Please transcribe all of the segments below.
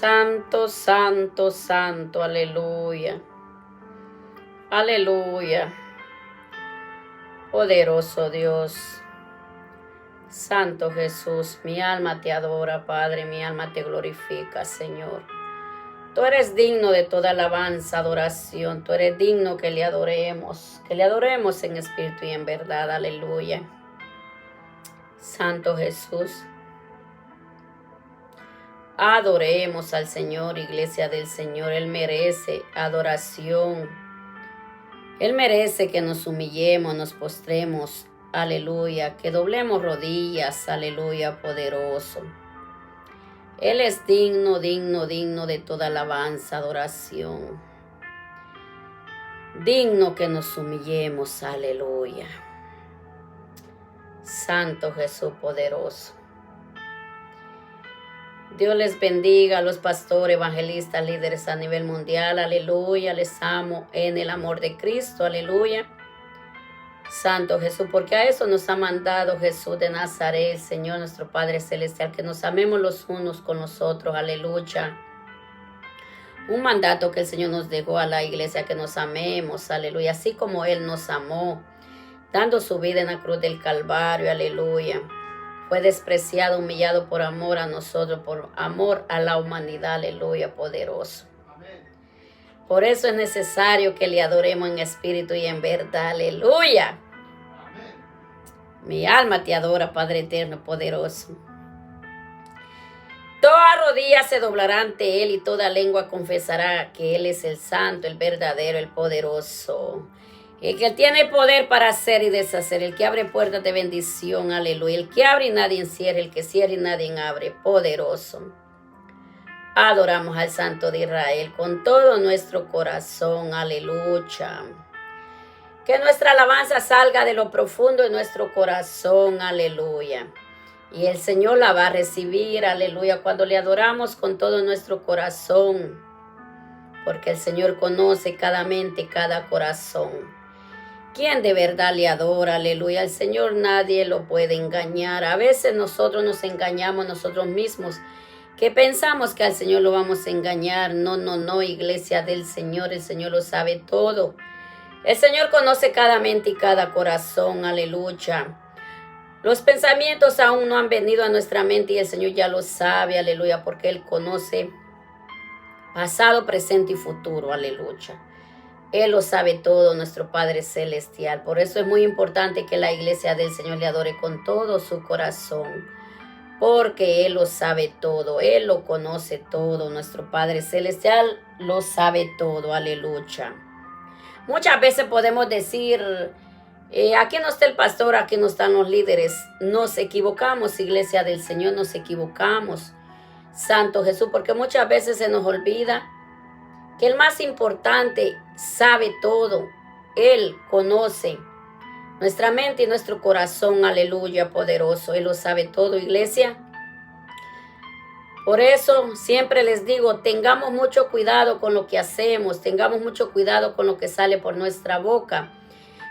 Santo, santo, santo, aleluya. Aleluya. Poderoso Dios. Santo Jesús, mi alma te adora, Padre, mi alma te glorifica, Señor. Tú eres digno de toda alabanza, adoración. Tú eres digno que le adoremos en espíritu y en verdad, aleluya. Santo Jesús. Adoremos al Señor, iglesia del Señor. Él merece adoración. Él merece que nos humillemos, nos postremos, aleluya, que doblemos rodillas, aleluya, poderoso. Él es digno, digno, digno de toda alabanza, adoración. Digno que nos humillemos, aleluya. Santo Jesús poderoso. Dios les bendiga a los pastores, evangelistas, líderes a nivel mundial, aleluya, les amo en el amor de Cristo, aleluya. Santo Jesús, porque a eso nos ha mandado Jesús de Nazaret, Señor nuestro Padre Celestial, que nos amemos los unos con los otros, aleluya. Un mandato que el Señor nos dejó a la iglesia, que nos amemos, aleluya, así como Él nos amó, dando su vida en la cruz del Calvario, aleluya. Fue despreciado, humillado por amor a nosotros, por amor a la humanidad, aleluya, poderoso. Amén. Por eso es necesario que le adoremos en espíritu y en verdad, aleluya. Amén. Mi alma te adora, Padre eterno, poderoso. Toda rodilla se doblará ante Él y toda lengua confesará que Él es el santo, el verdadero, el poderoso. El que tiene poder para hacer y deshacer, el que abre puertas de bendición, aleluya. El que abre y nadie cierra, el que cierra y nadie abre, poderoso. Adoramos al Santo de Israel con todo nuestro corazón, aleluya. Que nuestra alabanza salga de lo profundo de nuestro corazón, aleluya. Y el Señor la va a recibir, aleluya, cuando le adoramos con todo nuestro corazón. Porque el Señor conoce cada mente, cada corazón. ¿Quién de verdad le adora? Aleluya. Al Señor nadie lo puede engañar. A veces nosotros nos engañamos nosotros mismos, que pensamos que al Señor lo vamos a engañar. No, no, no, iglesia del Señor. El Señor lo sabe todo. El Señor conoce cada mente y cada corazón. Aleluya. Los pensamientos aún no han venido a nuestra mente y el Señor ya lo sabe. Aleluya. Porque Él conoce pasado, presente y futuro. Aleluya. Él lo sabe todo, nuestro Padre Celestial. Por eso es muy importante que la iglesia del Señor le adore con todo su corazón. Porque Él lo sabe todo, Él lo conoce todo. Nuestro Padre Celestial lo sabe todo, aleluya. Muchas veces podemos decir, aquí no está el pastor, aquí no están los líderes. Nos equivocamos, iglesia del Señor, nos equivocamos. Santo Jesús, porque muchas veces se nos olvida que el más importante sabe todo. Él conoce nuestra mente y nuestro corazón, aleluya, poderoso. Él lo sabe todo, iglesia. Por eso siempre les digo, tengamos mucho cuidado con lo que hacemos, tengamos mucho cuidado con lo que sale por nuestra boca.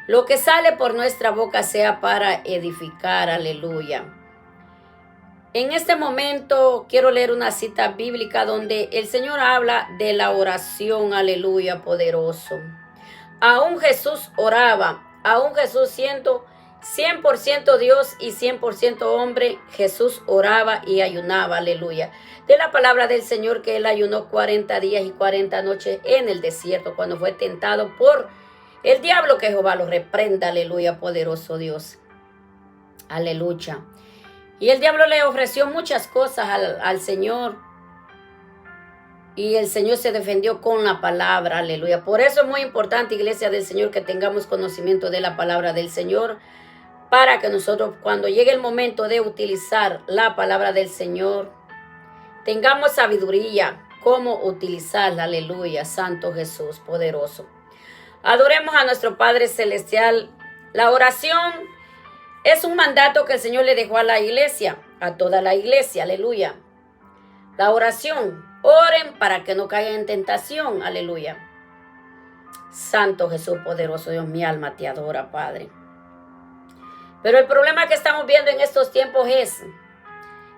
Lo que sale por nuestra boca sea para edificar, aleluya. En este momento quiero leer una cita bíblica donde el Señor habla de la oración, aleluya, poderoso. Aún Jesús oraba, aún Jesús siendo 100% Dios y 100% hombre, Jesús oraba y ayunaba, aleluya. De la palabra del Señor que Él ayunó 40 días y 40 noches en el desierto cuando fue tentado por el diablo, que Jehová lo reprenda, aleluya, poderoso Dios. Aleluya. Y el diablo le ofreció muchas cosas al Señor. Y el Señor se defendió con la palabra, aleluya. Por eso es muy importante, iglesia del Señor, que tengamos conocimiento de la palabra del Señor. Para que nosotros, cuando llegue el momento de utilizar la palabra del Señor, tengamos sabiduría, cómo utilizarla, aleluya. Santo Jesús, poderoso. Adoremos a nuestro Padre Celestial. La oración es un mandato que el Señor le dejó a la iglesia, a toda la iglesia, aleluya. La oración, oren para que no caigan en tentación, aleluya. Santo Jesús poderoso, Dios, mi alma te adora, Padre. Pero el problema que estamos viendo en estos tiempos es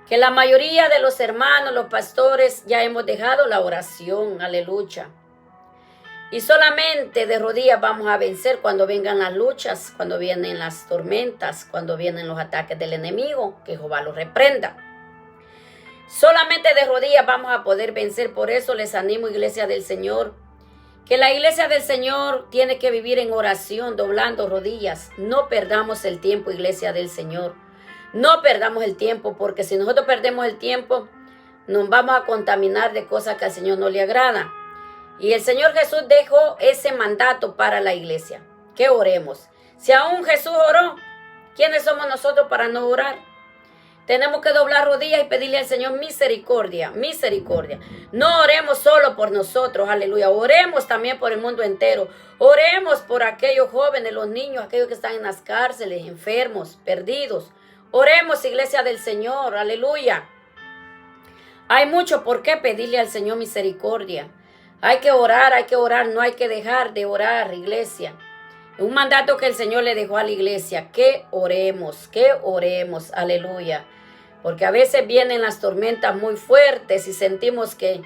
que la mayoría de los hermanos, los pastores, ya hemos dejado la oración, aleluya. Y solamente de rodillas vamos a vencer cuando vengan las luchas, cuando vienen las tormentas, cuando vienen los ataques del enemigo, que Jehová los reprenda. Solamente de rodillas vamos a poder vencer. Por eso les animo, iglesia del Señor, que la iglesia del Señor tiene que vivir en oración, doblando rodillas. No perdamos el tiempo, iglesia del Señor. No perdamos el tiempo, porque si nosotros perdemos el tiempo, nos vamos a contaminar de cosas que al Señor no le agrada. Y el Señor Jesús dejó ese mandato para la iglesia, que oremos. Si aún Jesús oró, ¿quiénes somos nosotros para no orar? Tenemos que doblar rodillas y pedirle al Señor misericordia, misericordia. No oremos solo por nosotros, aleluya. Oremos también por el mundo entero. Oremos por aquellos jóvenes, los niños, aquellos que están en las cárceles, enfermos, perdidos. Oremos, iglesia del Señor, aleluya. Hay mucho por qué pedirle al Señor misericordia. Hay que orar, no hay que dejar de orar, iglesia. Un mandato que el Señor le dejó a la iglesia, que oremos, aleluya. Porque a veces vienen las tormentas muy fuertes y sentimos que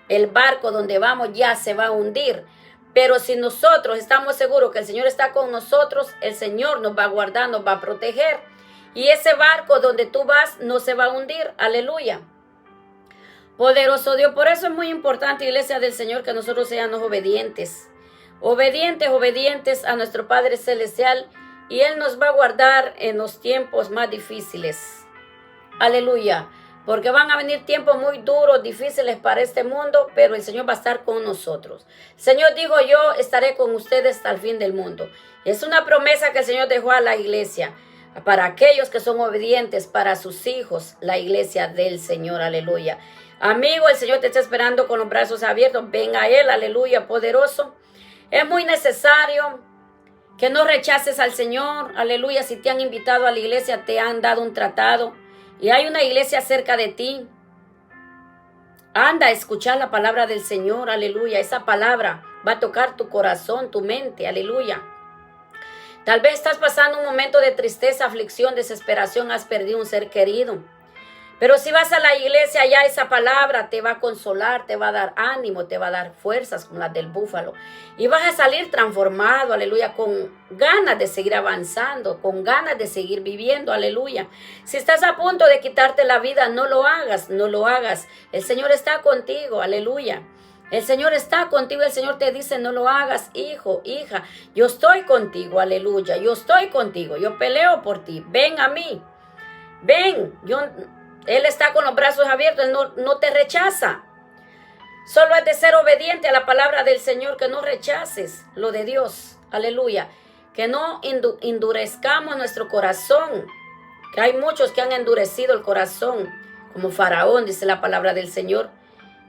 el barco donde vamos ya se va a hundir. Pero si nosotros estamos seguros que el Señor está con nosotros, el Señor nos va a guardar, nos va a proteger. Y ese barco donde tú vas no se va a hundir, aleluya. Poderoso Dios, por eso es muy importante, iglesia del Señor, que nosotros seamos obedientes. Obedientes a nuestro Padre Celestial, y Él nos va a guardar en los tiempos más difíciles. Aleluya, porque van a venir tiempos muy duros, difíciles para este mundo, pero el Señor va a estar con nosotros. El Señor dijo, yo estaré con ustedes hasta el fin del mundo. Y es una promesa que el Señor dejó a la iglesia, para aquellos que son obedientes, para sus hijos, la iglesia del Señor, aleluya. Amigo, el Señor te está esperando con los brazos abiertos. Ven a Él, aleluya, poderoso. Es muy necesario que no rechaces al Señor, aleluya. Si te han invitado a la iglesia, te han dado un tratado y hay una iglesia cerca de ti, anda a escuchar la palabra del Señor, aleluya. Esa palabra va a tocar tu corazón, tu mente, aleluya. Tal vez estás pasando un momento de tristeza, aflicción, desesperación, has perdido un ser querido. Pero si vas a la iglesia, ya esa palabra te va a consolar, te va a dar ánimo, te va a dar fuerzas como las del búfalo. Y vas a salir transformado, aleluya, con ganas de seguir avanzando, con ganas de seguir viviendo, aleluya. Si estás a punto de quitarte la vida, no lo hagas, no lo hagas. El Señor está contigo, aleluya. El Señor está contigo, el Señor te dice, no lo hagas, hijo, hija. Yo estoy contigo, aleluya, yo estoy contigo, yo peleo por ti. Ven a mí, ven, Él está con los brazos abiertos, Él no te rechaza. Solo es de ser obediente a la palabra del Señor, que no rechaces lo de Dios. Aleluya. Que no endurezcamos nuestro corazón. Que hay muchos que han endurecido el corazón, como Faraón, dice la palabra del Señor,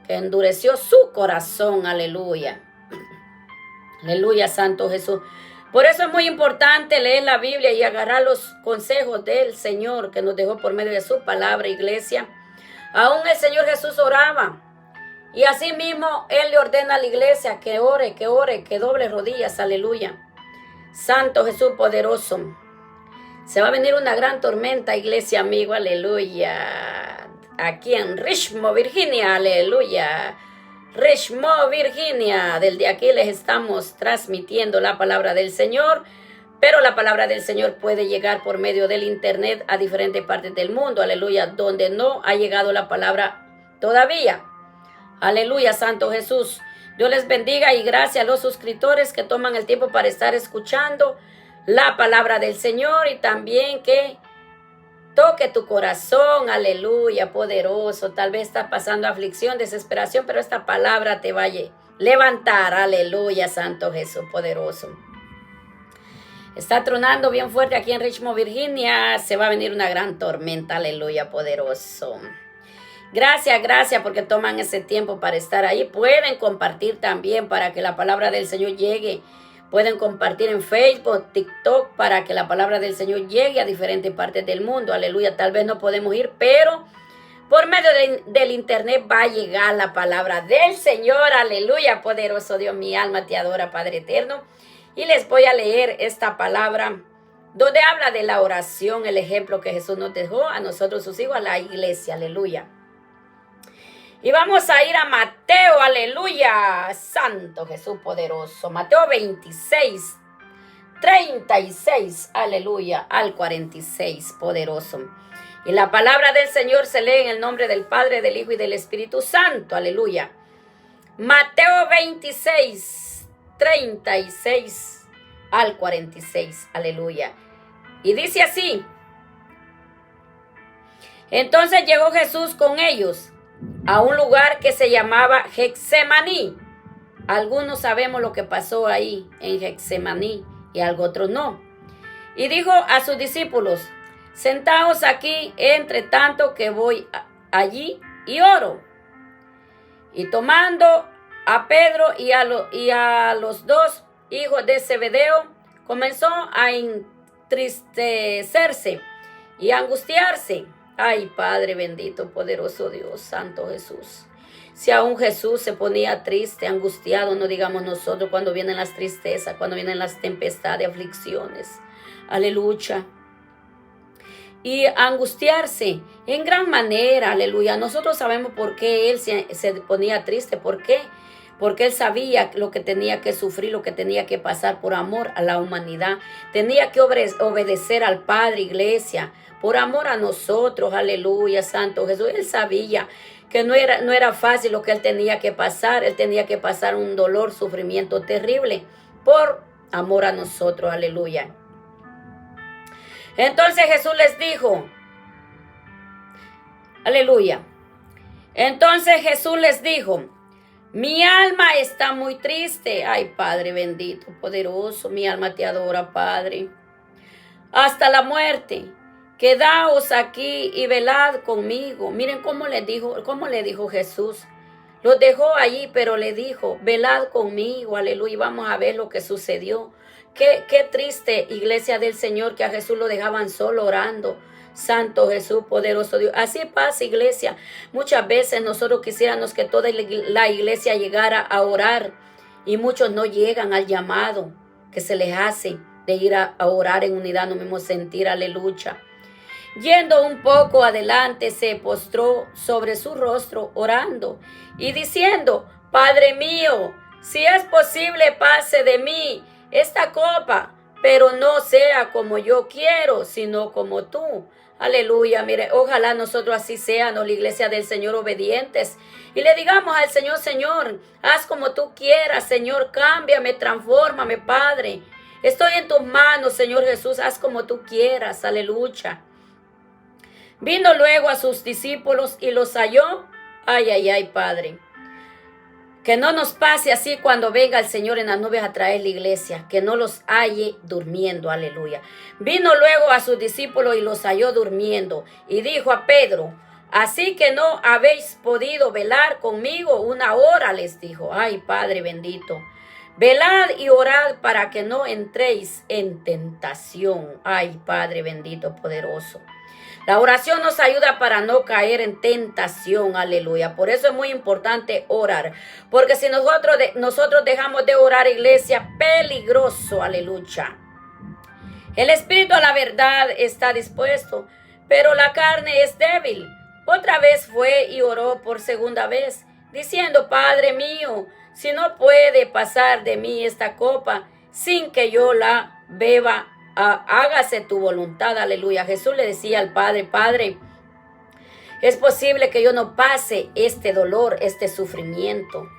que endureció su corazón. Aleluya. Aleluya, Santo Jesús. Por eso es muy importante leer la Biblia y agarrar los consejos del Señor que nos dejó por medio de su palabra, iglesia. Aún el Señor Jesús oraba. Y así mismo Él le ordena a la iglesia que ore, que doble rodillas, aleluya. Santo Jesús poderoso. Se va a venir una gran tormenta, iglesia, amigo, aleluya. Aquí en Richmond, Virginia, aleluya. Richmond, Virginia. Desde aquí les estamos transmitiendo la palabra del Señor, pero la palabra del Señor puede llegar por medio del internet a diferentes partes del mundo, aleluya, donde no ha llegado la palabra todavía. Aleluya, Santo Jesús. Dios les bendiga y gracias a los suscriptores que toman el tiempo para estar escuchando la palabra del Señor, y también que toque tu corazón, aleluya, poderoso. Tal vez estás pasando aflicción, desesperación, pero esta palabra te va a levantar, aleluya, Santo Jesús, poderoso. Está tronando bien fuerte aquí en Richmond, Virginia. Se va a venir una gran tormenta, aleluya, poderoso. Gracias porque toman ese tiempo para estar ahí. Pueden compartir también para que la palabra del Señor llegue. Pueden compartir en Facebook, TikTok, para que la palabra del Señor llegue a diferentes partes del mundo. Aleluya, tal vez no podemos ir, pero por medio del internet va a llegar la palabra del Señor. Aleluya, poderoso Dios, mi alma te adora, Padre eterno. Y les voy a leer esta palabra donde habla de la oración, el ejemplo que Jesús nos dejó a nosotros, sus hijos, a la iglesia, aleluya. Y vamos a ir a Mateo, aleluya, Santo Jesús poderoso. Mateo 26, 36, aleluya, al 46, poderoso. Y la palabra del Señor se lee en el nombre del Padre, del Hijo y del Espíritu Santo, aleluya. Mateo 26, 36 al 46, aleluya. Y dice así: entonces llegó Jesús con ellos a un lugar que se llamaba Getsemaní. Algunos sabemos lo que pasó ahí en Getsemaní y algo otros no. Y dijo a sus discípulos: sentaos aquí entre tanto que voy allí y oro. Y tomando a Pedro y a los dos hijos de Zebedeo, comenzó a entristecerse y a angustiarse. Ay, Padre bendito, poderoso Dios, Santo Jesús. Si aún Jesús se ponía triste, angustiado, no digamos nosotros cuando vienen las tristezas, cuando vienen las tempestades, aflicciones. Aleluya. Y angustiarse en gran manera, aleluya. Nosotros sabemos por qué él se ponía triste. ¿Por qué? Porque él sabía lo que tenía que sufrir, lo que tenía que pasar por amor a la humanidad. Tenía que obedecer al Padre, iglesia, por amor a nosotros, aleluya, Santo Jesús. Él sabía que no era fácil lo que él tenía que pasar. Él tenía que pasar un dolor, sufrimiento terrible por amor a nosotros, aleluya. Entonces Jesús les dijo, aleluya. Entonces Jesús les dijo: mi alma está muy triste. Ay, Padre bendito, poderoso, mi alma te adora, Padre, hasta la muerte. Quedaos aquí y velad conmigo. Miren cómo le dijo Jesús. Los dejó allí, pero le dijo: velad conmigo, aleluya. Vamos a ver lo que sucedió. Qué triste, iglesia del Señor, que a Jesús lo dejaban solo orando. Santo Jesús, poderoso Dios. Así pasa, iglesia. Muchas veces nosotros quisiéramos que toda la iglesia llegara a orar, y muchos no llegan al llamado que se les hace de ir a orar en unidad, no mismo sentir, aleluya. Yendo un poco adelante, se postró sobre su rostro orando y diciendo: Padre mío, si es posible, pase de mí esta copa, pero no sea como yo quiero, sino como tú. Aleluya. Mire, ojalá nosotros así seamos, la iglesia del Señor, obedientes, y le digamos al Señor: Señor, haz como tú quieras, Señor, cámbiame, transfórmame, Padre. Estoy en tus manos, Señor Jesús, haz como tú quieras. Aleluya. Vino luego a sus discípulos y los halló. Ay, ay, ay, Padre. Que no nos pase así cuando venga el Señor en las nubes a traer la iglesia, que no los halle durmiendo, aleluya. Vino luego a sus discípulos y los halló durmiendo, y dijo a Pedro: así que no habéis podido velar conmigo una hora, les dijo. Ay, Padre bendito. Velad y orad para que no entréis en tentación. Ay, Padre bendito, poderoso. La oración nos ayuda para no caer en tentación, aleluya. Por eso es muy importante orar, porque si nosotros dejamos de orar, iglesia, peligroso, aleluya. El espíritu a la verdad está dispuesto, pero la carne es débil. Otra vez fue y oró por segunda vez, diciendo: Padre mío, si no puede pasar de mí esta copa sin que yo la beba, hágase tu voluntad, aleluya. Jesús le decía al Padre: Padre, es posible que yo no pase este dolor, este sufrimiento.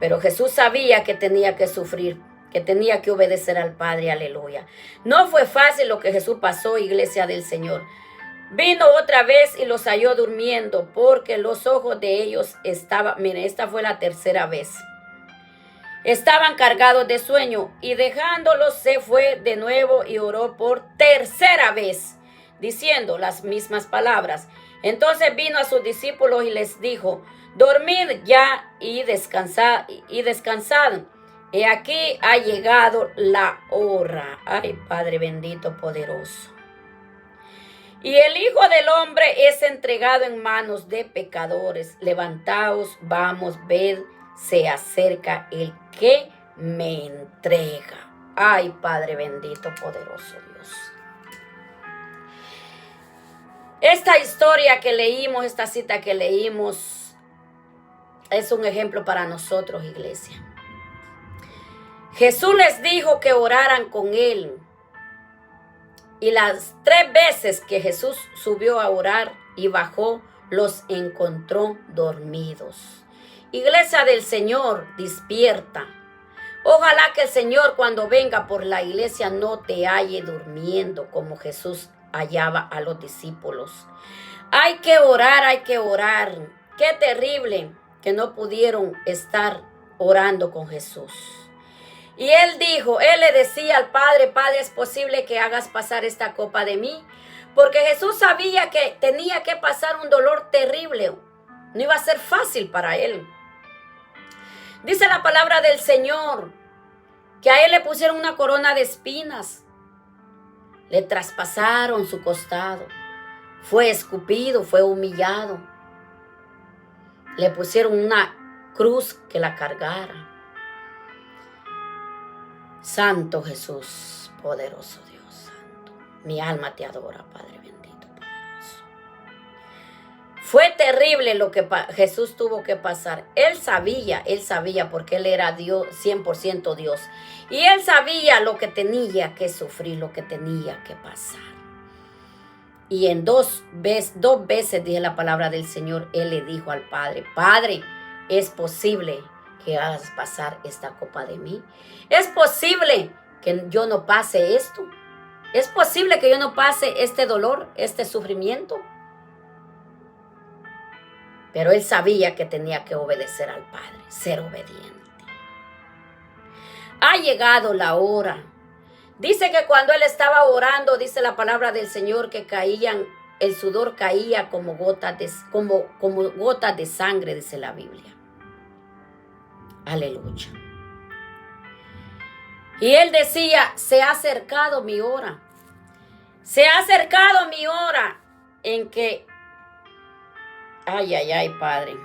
Pero Jesús sabía que tenía que sufrir, que tenía que obedecer al Padre, aleluya. No fue fácil lo que Jesús pasó, iglesia del Señor. Vino otra vez y los halló durmiendo, porque los ojos de ellos estaban, miren, esta fue la tercera vez. Estaban cargados de sueño, y dejándolos se fue de nuevo y oró por tercera vez, diciendo las mismas palabras. Entonces vino a sus discípulos y les dijo: dormid ya y descansad. He aquí ha llegado la hora. Ay, Padre bendito, poderoso. Y el Hijo del Hombre es entregado en manos de pecadores. Levantaos, vamos, ved, se acerca el que me entrega. Ay, Padre bendito, poderoso Dios. Esta historia que leímos, esta cita que leímos, es un ejemplo para nosotros, iglesia. Jesús les dijo que oraran con Él. Y las 3 veces que Jesús subió a orar y bajó, los encontró dormidos. Iglesia del Señor, despierta. Ojalá que el Señor cuando venga por la iglesia no te halle durmiendo como Jesús hallaba a los discípulos. Hay que orar, hay que orar. Qué terrible que no pudieron estar orando con Jesús. Y él le decía al Padre, Padre, ¿es posible que hagas pasar esta copa de mí? Porque Jesús sabía que tenía que pasar un dolor terrible. No iba a ser fácil para él. Dice la palabra del Señor que a él le pusieron una corona de espinas. Le traspasaron su costado. Fue escupido, fue humillado. Le pusieron una cruz que la cargara. Santo Jesús, poderoso Dios santo. Mi alma te adora, Padre bendito, poderoso. Fue terrible lo que Jesús tuvo que pasar. Él sabía porque Él era Dios, 100% Dios. Y Él sabía lo que tenía que sufrir, lo que tenía que pasar. Y en dos veces dije la palabra del Señor, Él le dijo al Padre, Padre, ¿es posible que hagas pasar esta copa de mí? ¿Es posible que yo no pase esto? ¿Es posible que yo no pase este dolor, este sufrimiento? Pero él sabía que tenía que obedecer al Padre, ser obediente. Ha llegado la hora. Dice que cuando él estaba orando, dice la palabra del Señor, que el sudor caía como gotas de sangre, dice la Biblia. Aleluya. Y él decía, se ha acercado mi hora. Se ha acercado mi hora en que, ay, Padre.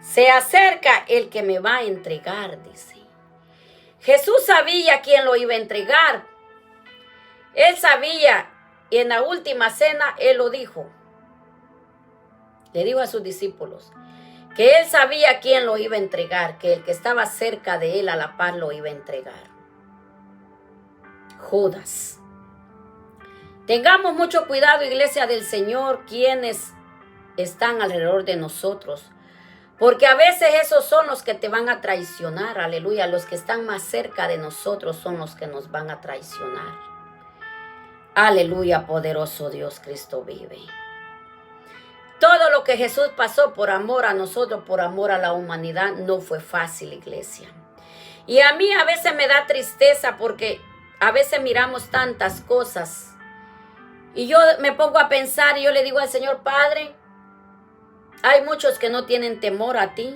Se acerca el que me va a entregar, dice. Jesús sabía quién lo iba a entregar. Él sabía, y en la última cena, él lo dijo. Le dijo a sus discípulos, que él sabía quién lo iba a entregar, que el que estaba cerca de él a la par lo iba a entregar. Judas. Tengamos mucho cuidado, iglesia del Señor, quienes están alrededor de nosotros, porque a veces esos son los que te van a traicionar, aleluya. Los que están más cerca de nosotros son los que nos van a traicionar. Aleluya, poderoso Dios, Cristo vive. Todo lo que Jesús pasó por amor a nosotros, por amor a la humanidad, no fue fácil, iglesia. Y a mí a veces me da tristeza porque a veces miramos tantas cosas. Y yo me pongo a pensar y yo le digo al Señor, Padre, hay muchos que no tienen temor a ti.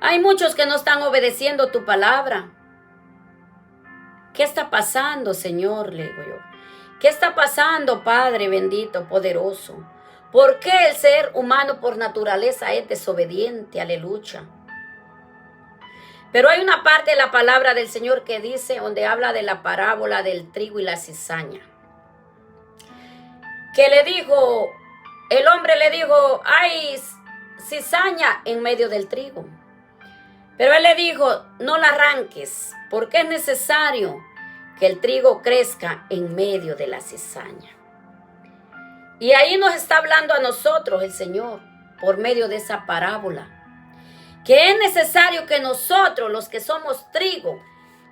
Hay muchos que no están obedeciendo tu palabra. ¿Qué está pasando, Señor? Le digo yo. ¿Qué está pasando, Padre bendito, poderoso? ¿Por qué el ser humano por naturaleza es desobediente? Aleluya. Pero hay una parte de la palabra del Señor que dice, donde habla de la parábola del trigo y la cizaña. Que le dijo, el hombre le dijo, hay cizaña en medio del trigo. Pero él le dijo, no la arranques, porque es necesario que el trigo crezca en medio de la cizaña. Y ahí nos está hablando a nosotros el Señor, por medio de esa parábola, que es necesario que nosotros, los que somos trigo,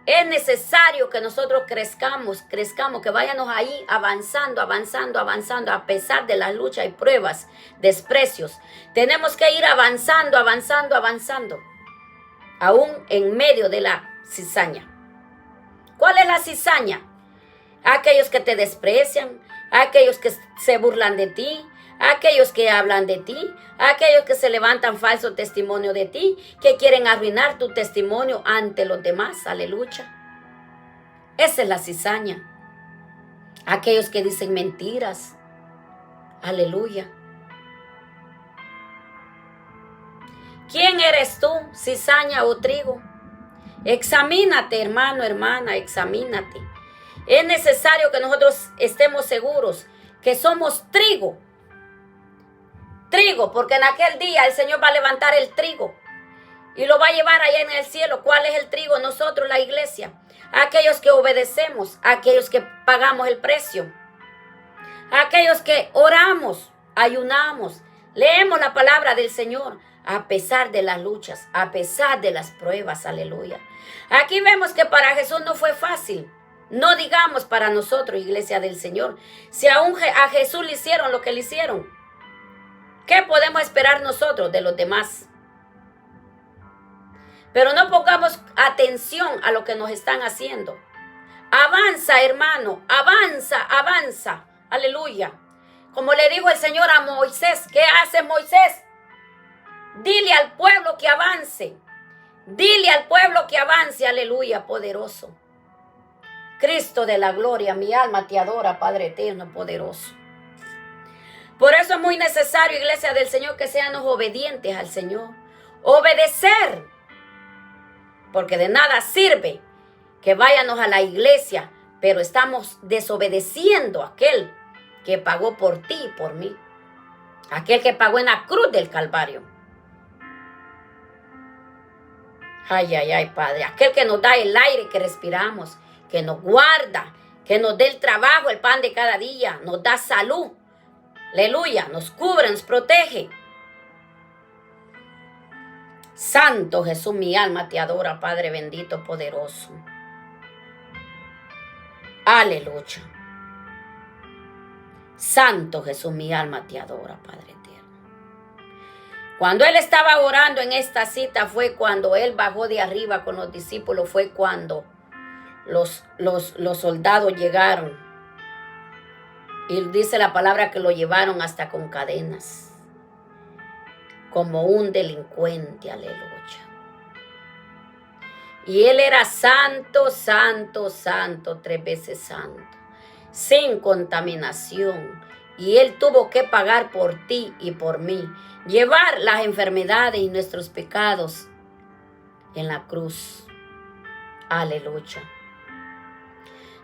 es necesario que nosotros crezcamos, que vayamos ahí avanzando, a pesar de las luchas y pruebas, desprecios. Tenemos que ir avanzando, aún en medio de la cizaña. ¿Cuál es la cizaña? Aquellos que te desprecian, aquellos que se burlan de ti, aquellos que hablan de ti, aquellos que se levantan falso testimonio de ti, que quieren arruinar tu testimonio ante los demás. Aleluya. Esa es la cizaña. Aquellos que dicen mentiras. Aleluya. ¿Quién eres tú, cizaña o trigo? Examínate, hermano, hermana, examínate. Es necesario que nosotros estemos seguros que somos trigo. Trigo, porque en aquel día el Señor va a levantar el trigo y lo va a llevar allá en el cielo. ¿Cuál es el trigo? Nosotros, la iglesia. Aquellos que obedecemos, aquellos que pagamos el precio, aquellos que oramos, ayunamos, leemos la palabra del Señor, a pesar de las luchas, a pesar de las pruebas, aleluya. Aquí vemos que para Jesús no fue fácil. No digamos para nosotros, iglesia del Señor, si aún a Jesús le hicieron lo que le hicieron, ¿qué podemos esperar nosotros de los demás? Pero no pongamos atención a lo que nos están haciendo. Avanza, hermano, avanza, avanza. Aleluya. Como le dijo el Señor a Moisés, ¿qué hace Moisés? Dile al pueblo que avance. Dile al pueblo que avance, aleluya, poderoso. Cristo de la gloria, mi alma te adora, Padre eterno, poderoso. Por eso es muy necesario, iglesia del Señor, que seamos obedientes al Señor. Obedecer. Porque de nada sirve que vayamos a la iglesia, pero estamos desobedeciendo a aquel que pagó por ti y por mí. Aquel que pagó en la cruz del Calvario. Ay, ay, ay, Padre. Aquel que nos da el aire que respiramos, que nos guarda, que nos dé el trabajo, el pan de cada día, nos da salud. Aleluya, nos cubre, nos protege. Santo Jesús, mi alma te adora, Padre bendito, poderoso. Aleluya. Santo Jesús, mi alma te adora, Padre eterno. Cuando Él estaba orando en esta cita fue cuando Él bajó de arriba con los discípulos, fue cuando los soldados llegaron. Y dice la palabra que lo llevaron hasta con cadenas. Como un delincuente, aleluya. Y Él era santo, santo, santo, 3 veces santo, sin contaminación. Y Él tuvo que pagar por ti y por mí, llevar las enfermedades y nuestros pecados en la cruz. Aleluya.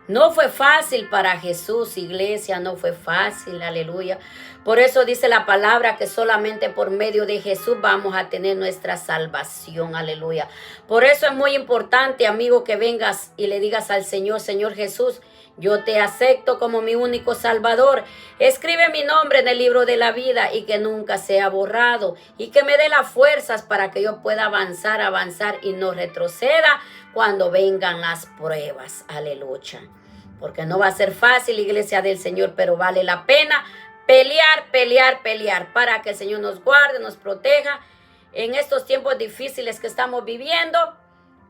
No fue fácil para Jesús, iglesia, no fue fácil, aleluya. Por eso dice la palabra que solamente por medio de Jesús vamos a tener nuestra salvación, aleluya. Por eso es muy importante, amigo, que vengas y le digas al Señor, Señor Jesús, yo te acepto como mi único Salvador. Escribe mi nombre en el libro de la vida y que nunca sea borrado. Y que me dé las fuerzas para que yo pueda avanzar, avanzar y no retroceda cuando vengan las pruebas. Aleluya. Porque no va a ser fácil, iglesia del Señor, pero vale la pena pelear, pelear, pelear para que el Señor nos guarde, nos proteja en estos tiempos difíciles que estamos viviendo.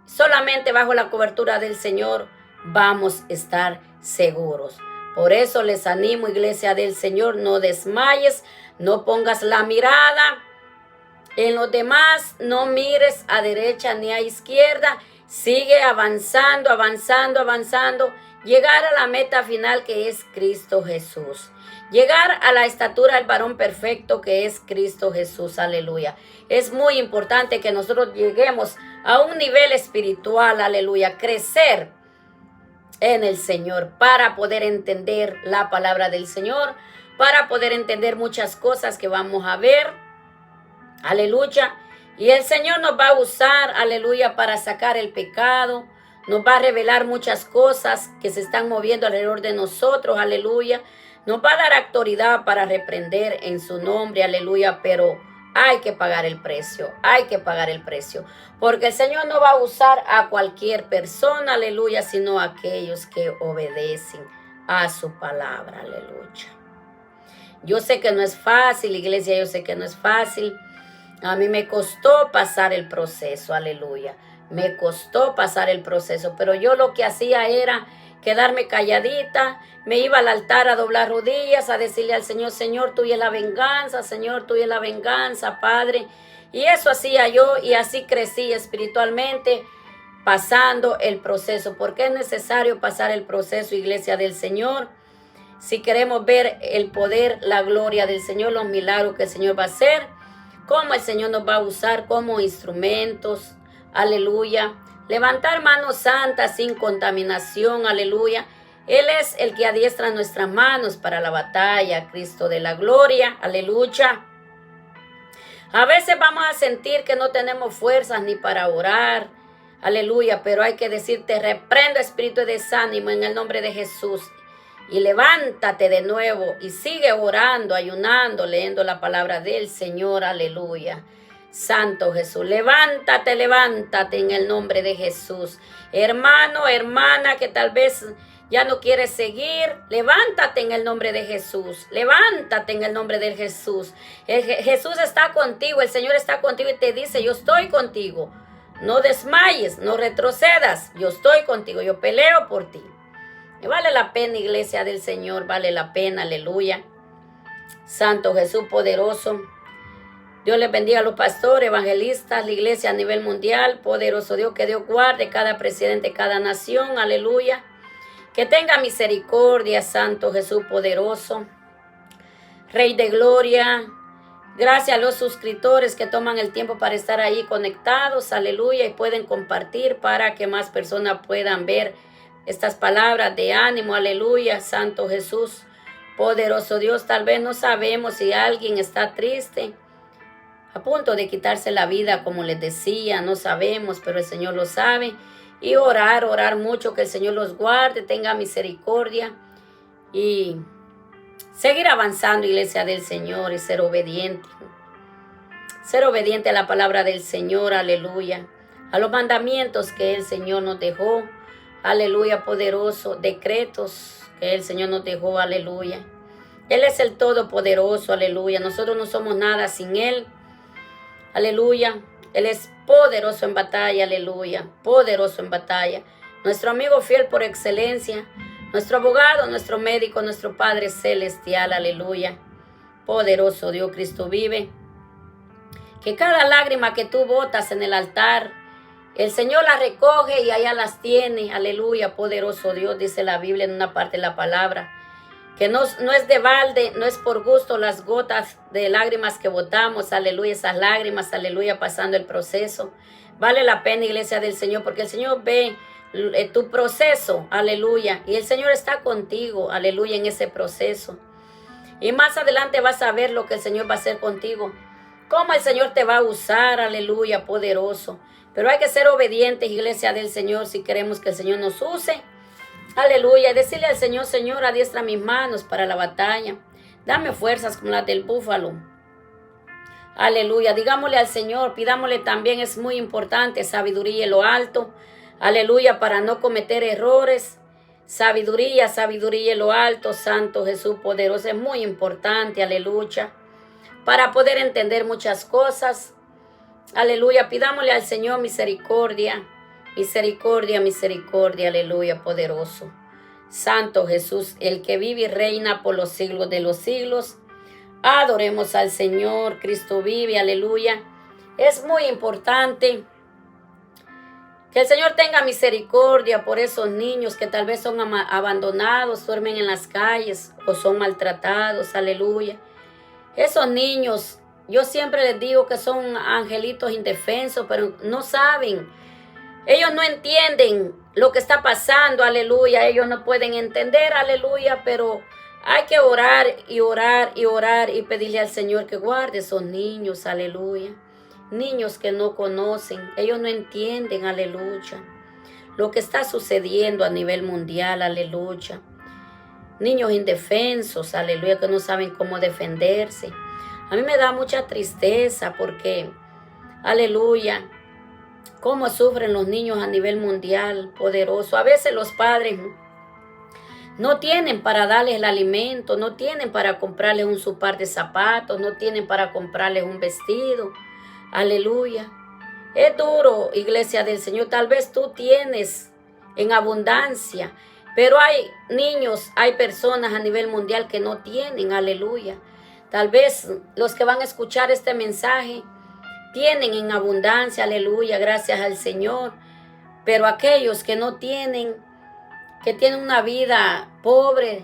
Solamente bajo la cobertura del Señor vamos a estar seguros. Por eso les animo, iglesia del Señor, no desmayes, no pongas la mirada en los demás, no mires a derecha ni a izquierda, sigue avanzando, avanzando, avanzando, llegar a la meta final que es Cristo Jesús. Llegar a la estatura del varón perfecto que es Cristo Jesús, aleluya. Es muy importante que nosotros lleguemos a un nivel espiritual, aleluya, crecer en el Señor para poder entender la palabra del Señor, para poder entender muchas cosas que vamos a ver, aleluya. Y el Señor nos va a usar, aleluya, para sacar el pecado, nos va a revelar muchas cosas que se están moviendo alrededor de nosotros, aleluya. Nos va a dar autoridad para reprender en su nombre, aleluya, pero hay que pagar el precio, hay que pagar el precio. Porque el Señor no va a usar a cualquier persona, aleluya, sino a aquellos que obedecen a su palabra, aleluya. Yo sé que no es fácil, iglesia, yo sé que no es fácil. A mí me costó pasar el proceso, aleluya. Me costó pasar el proceso, pero yo lo que hacía era quedarme calladita, me iba al altar a doblar rodillas, a decirle al Señor, Señor, tuya es la venganza, Señor, tuya es la venganza, Padre. Y eso hacía yo y así crecí espiritualmente, pasando el proceso, porque es necesario pasar el proceso, iglesia del Señor. Si queremos ver el poder, la gloria del Señor, los milagros que el Señor va a hacer, cómo el Señor nos va a usar como instrumentos, aleluya. Levantar manos santas sin contaminación, aleluya. Él es el que adiestra nuestras manos para la batalla, Cristo de la gloria, aleluya. A veces vamos a sentir que no tenemos fuerzas ni para orar, aleluya, pero hay que decirte, reprendo espíritu de desánimo en el nombre de Jesús. Y levántate de nuevo y sigue orando, ayunando, leyendo la palabra del Señor, aleluya. Santo Jesús, levántate, levántate en el nombre de Jesús. Hermano, hermana, que tal vez ya no quieres seguir, levántate en el nombre de Jesús. Levántate en el nombre de Jesús. Jesús está contigo, el Señor está contigo y te dice, yo estoy contigo. No desmayes, no retrocedas, yo estoy contigo, yo peleo por ti. Y vale la pena, iglesia del Señor, vale la pena, aleluya. Santo Jesús poderoso. Dios les bendiga a los pastores, evangelistas, la iglesia a nivel mundial. Poderoso Dios, que Dios guarde cada presidente, cada nación, aleluya. Que tenga misericordia, Santo Jesús poderoso. Rey de gloria. Gracias a los suscriptores que toman el tiempo para estar ahí conectados, aleluya, y pueden compartir para que más personas puedan ver estas palabras de ánimo, aleluya, Santo Jesús, poderoso Dios. Tal vez no sabemos si alguien está triste, a punto de quitarse la vida, como les decía, no sabemos, pero el Señor lo sabe. Y orar mucho, que el Señor los guarde, tenga misericordia y seguir avanzando, iglesia del Señor, y ser obediente. Ser obediente a la palabra del Señor, aleluya, a los mandamientos que el Señor nos dejó. Aleluya, poderoso, decretos que el Señor nos dejó, aleluya. Él es el todopoderoso, aleluya. Nosotros no somos nada sin Él, aleluya. Él es poderoso en batalla, aleluya, poderoso en batalla. Nuestro amigo fiel por excelencia, nuestro abogado, nuestro médico, nuestro Padre celestial, aleluya. Poderoso Dios, Cristo vive. Que cada lágrima que tú botas en el altar, el Señor las recoge y allá las tiene. Aleluya, poderoso Dios, dice la Biblia en una parte de la palabra. Que no es de balde, no es por gusto las gotas de lágrimas que botamos. Aleluya, esas lágrimas, aleluya, pasando el proceso. Vale la pena, iglesia del Señor, porque el Señor ve tu proceso, aleluya. Y el Señor está contigo, aleluya, en ese proceso. Y más adelante vas a ver lo que el Señor va a hacer contigo. Cómo el Señor te va a usar, aleluya, poderoso. Pero hay que ser obedientes, iglesia del Señor, si queremos que el Señor nos use. Aleluya. Y decirle al Señor, Señor, adiestra mis manos para la batalla. Dame fuerzas como las del búfalo. Aleluya. Digámosle al Señor, pidámosle también, es muy importante, sabiduría en lo alto. Aleluya, para no cometer errores. Sabiduría, sabiduría en lo alto, Santo Jesús poderoso. Es muy importante, aleluya. Para poder entender muchas cosas. Aleluya, pidámosle al Señor misericordia, misericordia, misericordia, aleluya, poderoso. Santo Jesús, el que vive y reina por los siglos de los siglos. Adoremos al Señor, Cristo vive, aleluya. Es muy importante que el Señor tenga misericordia por esos niños que tal vez son abandonados, duermen en las calles o son maltratados, aleluya. Esos niños, yo siempre les digo que son angelitos indefensos, pero no saben. Ellos no entienden lo que está pasando, aleluya. Ellos no pueden entender, aleluya, pero hay que orar y orar y orar y pedirle al Señor que guarde esos niños, aleluya. Niños que no conocen, ellos no entienden, aleluya, lo que está sucediendo a nivel mundial, aleluya. Niños indefensos, aleluya, que no saben cómo defenderse. A mí me da mucha tristeza porque, aleluya, cómo sufren los niños a nivel mundial, poderoso. A veces los padres no tienen para darles el alimento, no tienen para comprarles su par de zapatos, no tienen para comprarles un vestido. Aleluya. Es duro, iglesia del Señor. Tal vez tú tienes en abundancia, pero hay niños, hay personas a nivel mundial que no tienen, aleluya. Tal vez los que van a escuchar este mensaje tienen en abundancia, aleluya, gracias al Señor. Pero aquellos que no tienen, que tienen una vida pobre,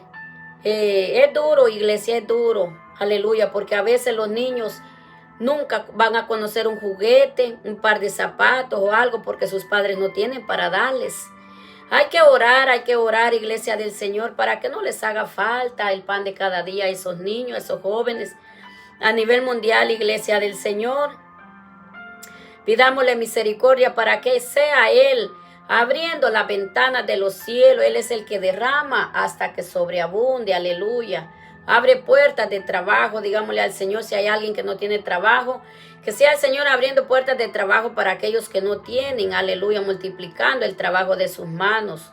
es duro, iglesia, es duro, aleluya, porque a veces los niños Nunca van a conocer un juguete, un par de zapatos o algo porque sus padres no tienen para darles. Hay que orar, iglesia del Señor, para que no les haga falta el pan de cada día a esos niños, a esos jóvenes. A nivel mundial, iglesia del Señor, pidámosle misericordia para que sea Él abriendo las ventanas de los cielos. Él es el que derrama hasta que sobreabunde, aleluya. Abre puertas de trabajo, digámosle al Señor si hay alguien que no tiene trabajo, que sea el Señor abriendo puertas de trabajo para aquellos que no tienen, aleluya, multiplicando el trabajo de sus manos.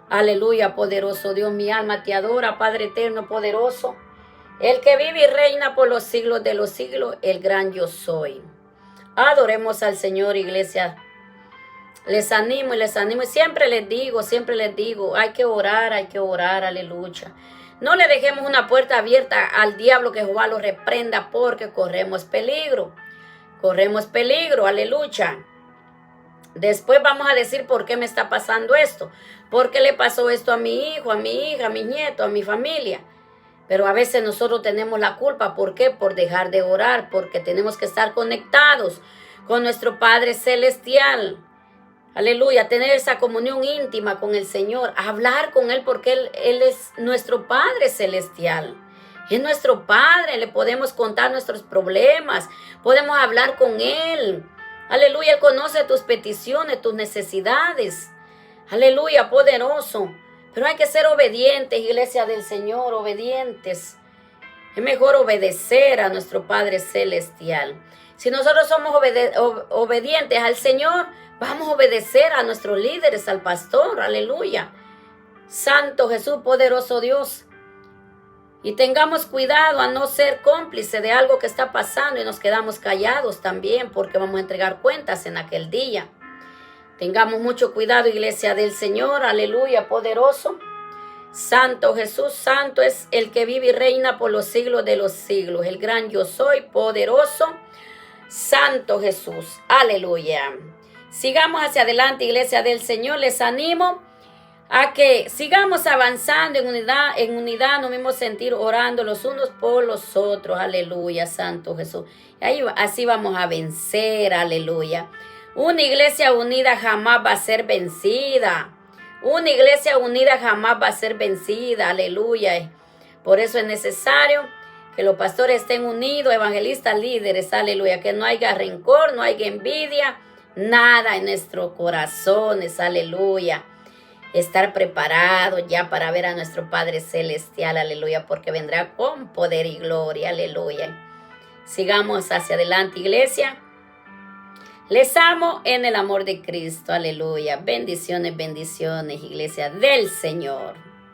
Aleluya, poderoso Dios, mi alma te adora, Padre eterno, poderoso, el que vive y reina por los siglos de los siglos, el gran yo soy. Adoremos al Señor, iglesia. Les animo y siempre les digo, hay que orar, aleluya. No le dejemos una puerta abierta al diablo, que Jehová lo reprenda, porque corremos peligro, aleluya. Después vamos a decir por qué me está pasando esto, por qué le pasó esto a mi hijo, a mi hija, a mis nietos, a mi familia. Pero a veces nosotros tenemos la culpa, ¿por qué? Por dejar de orar, porque tenemos que estar conectados con nuestro Padre Celestial. Aleluya, tener esa comunión íntima con el Señor, hablar con Él porque Él es nuestro Padre Celestial. Es nuestro Padre, le podemos contar nuestros problemas, podemos hablar con Él. Aleluya, Él conoce tus peticiones, tus necesidades. Aleluya, poderoso. Pero hay que ser obedientes, iglesia del Señor, obedientes. Es mejor obedecer a nuestro Padre Celestial. Si nosotros somos obedientes al Señor, vamos a obedecer a nuestros líderes, al pastor, aleluya. Santo Jesús, poderoso Dios. Y tengamos cuidado a no ser cómplice de algo que está pasando y nos quedamos callados también, porque vamos a entregar cuentas en aquel día. Tengamos mucho cuidado, iglesia del Señor, aleluya, poderoso. Santo Jesús, santo es el que vive y reina por los siglos de los siglos. El gran yo soy, poderoso. Santo Jesús, aleluya. Sigamos hacia adelante, iglesia del Señor. Les animo a que sigamos avanzando en unidad, no mismo sentir, orando los unos por los otros. Aleluya, Santo Jesús. Y así vamos a vencer, aleluya. Una iglesia unida jamás va a ser vencida. Una iglesia unida jamás va a ser vencida, aleluya. Por eso es necesario que los pastores estén unidos, evangelistas, líderes, aleluya. Que no haya rencor, no haya envidia, nada en nuestros corazones, aleluya. Estar preparados ya para ver a nuestro Padre Celestial, aleluya, porque vendrá con poder y gloria, aleluya. Sigamos hacia adelante, iglesia. Les amo en el amor de Cristo, aleluya. Bendiciones, bendiciones, iglesia del Señor.